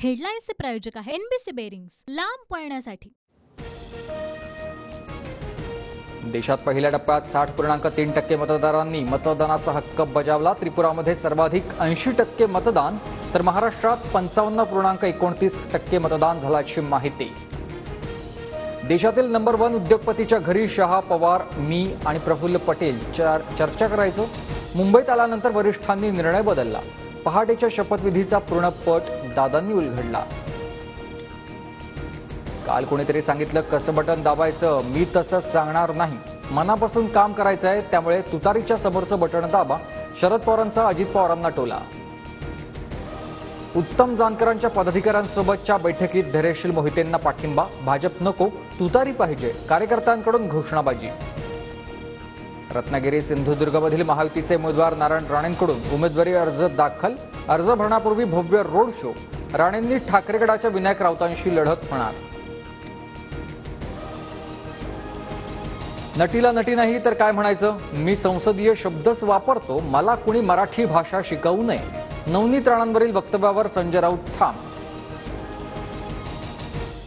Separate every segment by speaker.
Speaker 1: हेडलाईन्सचे प्रायोजक आहे NBC bearings, लांब पळण्यासाठी।
Speaker 2: देशात पहिल्या टप्प्यात 60.3% मतदारांनी मतदानाचा हक्क बजावला। त्रिपुरामध्ये सर्वाधिक 80% मतदान, तर महाराष्ट्रात 55.29% मतदान झाल्याची माहिती। देशातील नंबर 1 उद्योगपतीच्या घरी शहा, पवार, मी आणि प्रफुल्ल पटेल चर्चा करायचो। मुंबईत आल्यानंतर वरिष्ठांनी निर्णय बदलला। पहाटेच्या शपथविधीचा पूर्ण पट दादांनी उलगडला। काल कोणीतरी सांगितलं कसं बटन दाबायचं, मी तसं सांगणार नाही, मनापासून काम करायचं आहे, त्यामुळे तुतारीच्या समोरचं बटन दाबा, शरद पवारांचा अजित पवारांना टोला। उत्तम जानकरांच्या पदाधिकाऱ्यांसोबतच्या बैठकीत धैर्यशील मोहितेंना पाठिंबा, भाजप नको तुतारी पाहिजे, कार्यकर्त्यांकडून घोषणाबाजी। रत्नागिरी सिंधुदुर्गमधील महायुतीचे उमेदवार नारायण राणेंकडून उमेदवारी अर्ज दाखल, अर्ज भरण्यापूर्वी भव्य रोड शो, राणेंनी ठाकरे गटाच्या विनायक राऊतांशी लढत होणार। नटीला नटी नाही तर काय म्हणायचं, मी संसदीय शब्दच वापरतो, मला कुणी मराठी भाषा शिकवू नये, नवनीत राणांवरील वक्तव्यावर संजय राऊत ठाम।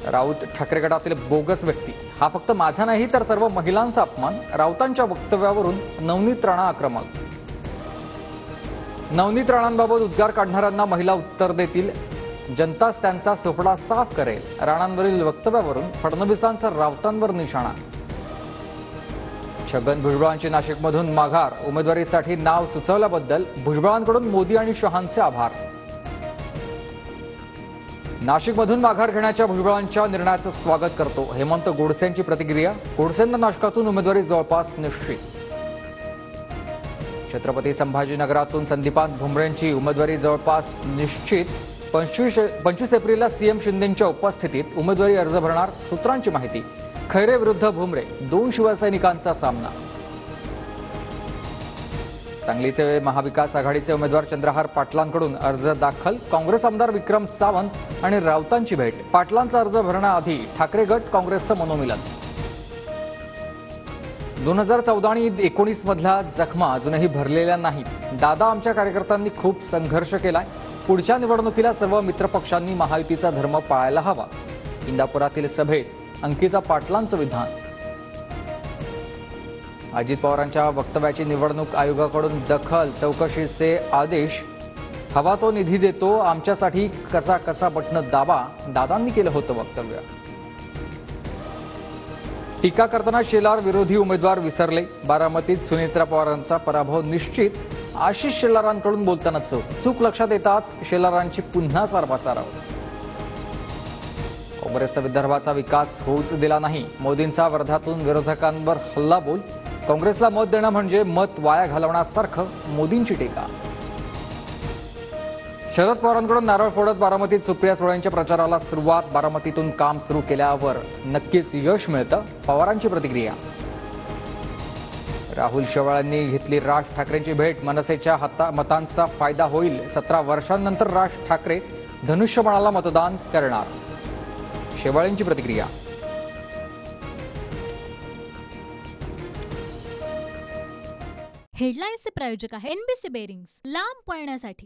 Speaker 2: राऊत ठाकरे गटातील बोगस व्यक्ती, हा फक्त माझा नाही तर सर्व महिलांचा अपमान, राऊतांच्या वक्तव्यावरून नवनीत राणा आक्रमक। नवनीत राणांबाबत उद्गार काढणाऱ्यांना महिला उत्तर देतील, जनताच त्यांचा सोपडा साफ करेल। राणांवरील वक्तव्यावरून फडणवीसांचा राऊतांवर निशाणा। छगन भुजबळांची नाशिकमधून माघार, उमेदवारीसाठी नाव सुचवल्याबद्दल भुजबळांकडून मोदी आणि शहांचे आभार। नाशिकमधून माघार घेण्याच्या भुजबळांच्या निर्णयाचं स्वागत करतो, हेमंत गोडसेंची प्रतिक्रिया। गोडसेंना नाशिकातून उमेदवारी जवळपास निश्चित। छत्रपती संभाजीनगरातून संदीपान भुमरेंची उमेदवारी जवळपास निश्चित। 25 एप्रिलला सीएम शिंदेंच्या उपस्थितीत उमेदवारी अर्ज भरणार, सूत्रांची माहिती। खैरे विरुद्ध भुमरे, 2 शिवसैनिकांचा सामना। सांगलीचे महाविकास आघाडीचे उमेदवार चंद्रहार पाटलांकडून अर्ज दाखल, काँग्रेस आमदार विक्रम सावंत आणि राऊतांची भेट। पाटलांचा अर्ज भरण्याआधी ठाकरे गट काँग्रेसचं मनोमिलन। 2014 आणि 19 मधल्या जखमा अजूनही भरलेल्या नाहीत, दादा आमच्या कार्यकर्त्यांनी खूप संघर्ष केलाय, पुढच्या निवडणुकीला सर्व मित्रपक्षांनी महायुतीचा धर्म पाळायला हवा। इंदापुरातील सभेत अंकिता पाटलांचं विधान। अजित पवारांच्या वक्तव्याची निवडणूक आयोगाकडून दखल, चौकशीचे आदेश, हवा तो निधी देतो, आमच्यासाठी कसा कसा बटन दाबा, दादांनी केलं होतं वक्तव्य। टीका करताना शेलार विरोधी उमेदवार विसरले, बारामतीत सुनेत्रा पवारांचा पराभव निश्चित, आशिष शेलारांकडून बोलताना चूक लक्षात येताच शेलारांची पुन्हा सारवासारव। काँग्रेसचा विदर्भाचा विकास होऊच दिला नाही, मोदींचा वर्धातून विरोधकांवर हल्लाबोल, काँग्रेसला मत देणं म्हणजे मत वाया घालवण्यासारखं, मोदींची टीका। शरद पवारांकडून नारळ फोडत बारामतीत सुप्रिया सुळेंच्या प्रचाराला सुरुवात, बारामतीतून काम सुरू केल्यावर नक्कीच यश मिळतं, पवारांची प्रतिक्रिया। राहुल शेवाळांनी घेतली राज ठाकरेंची भेट, मनसेच्या मतांचा फायदा होईल, 17 वर्षांनंतर राज ठाकरे धनुष्यबाणाला मतदान करणार, शेवाळेंची प्रतिक्रिया।
Speaker 1: हेडलाईन्सचे प्रायोजक आहे एनबीसी बेरिंग्स, लांब पळण्यासाठी।